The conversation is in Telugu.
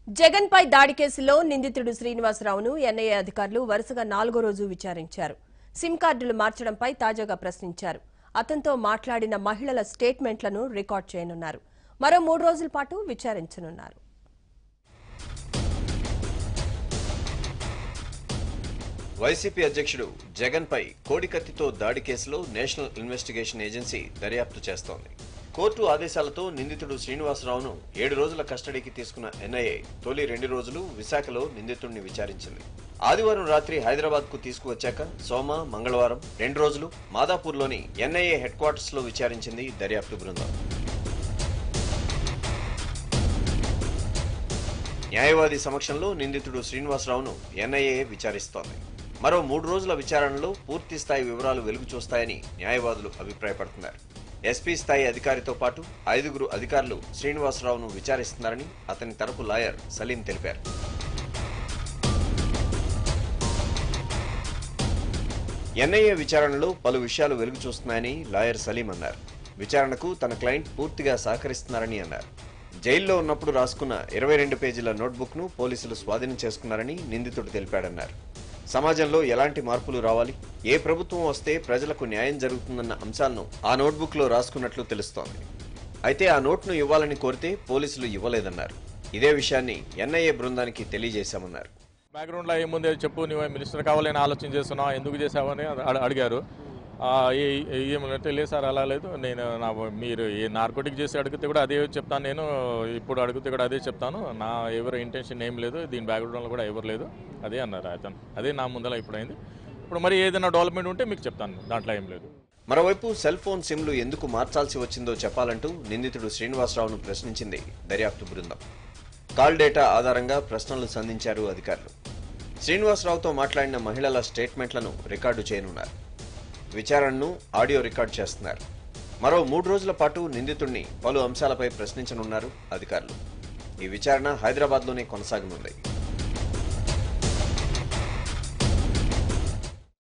జగన్ పై దాడి కేసులో నిందితుడు శ్రీనివాసరావును ఎన్ఐఏ అధికారులు వరుసగా 4వ రోజు విచారించారు. సిమ్ కార్డులు మార్చడంపై తాజాగా ప్రశ్నించారు. అతనితో మాట్లాడిన మహిళల స్టేట్మెంట్లను రికార్డ్ చేయనున్నారు. మరో 3 రోజుల పాటు విచారించనున్నారు. వైసీపీ అధ్యక్షుడు జగన్ పై కోడికత్తితో దాడి కేసులో నేషనల్ ఇన్వెస్టిగేషన్ ఏజెన్సీ దర్యాప్తు చేస్తోంది. కోర్టు ఆదేశాలతో నిందితుడు శ్రీనివాసరావును 7 రోజుల కస్టడీకి తీసుకున్న ఎన్ఐఏ తొలి 2 రోజులు విశాఖలో నిందితుడిని విచారించింది. ఆదివారం రాత్రి హైదరాబాద్ కు తీసుకువచ్చాక సోమ, మంగళవారం 2 రోజులు మాదాపూర్లోని ఎన్ఐఏ హెడ్ క్వార్టర్స్ లో విచారించింది దర్యాప్తు బృందం. న్యాయవాది సమక్షంలో నిందితుడు శ్రీనివాసరావును ఎన్ఐఏ విచారిస్తోంది. మరో 3 రోజుల విచారణలో పూర్తి స్థాయి వివరాలు వెలుగు చూస్తాయని న్యాయవాదులు అభిప్రాయపడుతున్నారు. ఎస్పీ స్థాయి అధికారితో పాటు 5గురు అధికారులు శ్రీనివాసరావును విచారిస్తున్నారని అతని తరపు లాయర్ సలీం తెలిపారు. ఎన్ఐఏ విచారణలో పలు విషయాలు వెలుగు చూస్తున్నాయని లాయర్ సలీం అన్నారు. విచారణకు తన క్లయింట్ పూర్తిగా సహకరిస్తున్నారని అన్నారు. జైల్లో ఉన్నప్పుడు రాసుకున్న 22 పేజీల నోట్బుక్ ను పోలీసులు స్వాధీనం చేసుకున్నారని నిందితుడు తెలిపాడన్నారు. సమాజంలో ఎలాంటి మార్పులు రావాలి, ఏ ప్రభుత్వం వస్తే ప్రజలకు న్యాయం జరుగుతుందన్న అంశాలను ఆ నోట్బుక్ లో రాసుకున్నట్లు తెలుస్తోంది. అయితే ఆ నోట్ను ఇవ్వాలని కోరితే పోలీసులు ఇవ్వలేదన్నారు. ఇదే విషయాన్ని ఎన్ఐఏ బృందానికి తెలియజేశామన్నారు. బ్యాక్గ్రౌండ్ లో ఏముంది చెప్పు, నువ్వు మినిస్టర్ కావాలని ఆలోచన చేస్తున్నావు, ఎందుకు చేసావని అడిగారు. ఏమంటే లేదు సార్ అలా లేదు, మీరు ఏ నార్కోటిక్ చేసి అడిగితే కూడా అదే చెప్తాను, నేను ఇప్పుడు అడిగితే కూడా అదే చెప్తాను, నా ఎవరు ఇంటెన్షన్ ఏం లేదు, దీని బ్యాక్గ్రౌండ్లో కూడా ఎవరు లేదు అదే అన్నారు అతను. అదే నా ముందర ఇప్పుడు అయింది. ఇప్పుడు మరి ఏదైనా డెవలప్మెంట్ ఉంటే మీకు చెప్తాను, దాంట్లో ఏం లేదు. మరోవైపు సెల్ ఫోన్ సిమ్లు ఎందుకు మార్చాల్సి వచ్చిందో చెప్పాలంటూ నిందితుడు శ్రీనివాసరావును ప్రశ్నించింది దర్యాప్తు బృందం. కాల్ డేటా ఆధారంగా ప్రశ్నలు సంధించారు అధికారులు. శ్రీనివాసరావుతో మాట్లాడిన మహిళల స్టేట్మెంట్లను రికార్డు చేయనున్నారు. విచారణను ఆడియో రికార్డ్ చేస్తున్నారు. మరో 3 రోజుల పాటు నిందితుడిని పలు అంశాలపై ప్రశ్నించనున్నారు అధికారులు. ఈ విచారణ హైదరాబాద్లోనే కొనసాగనుంది.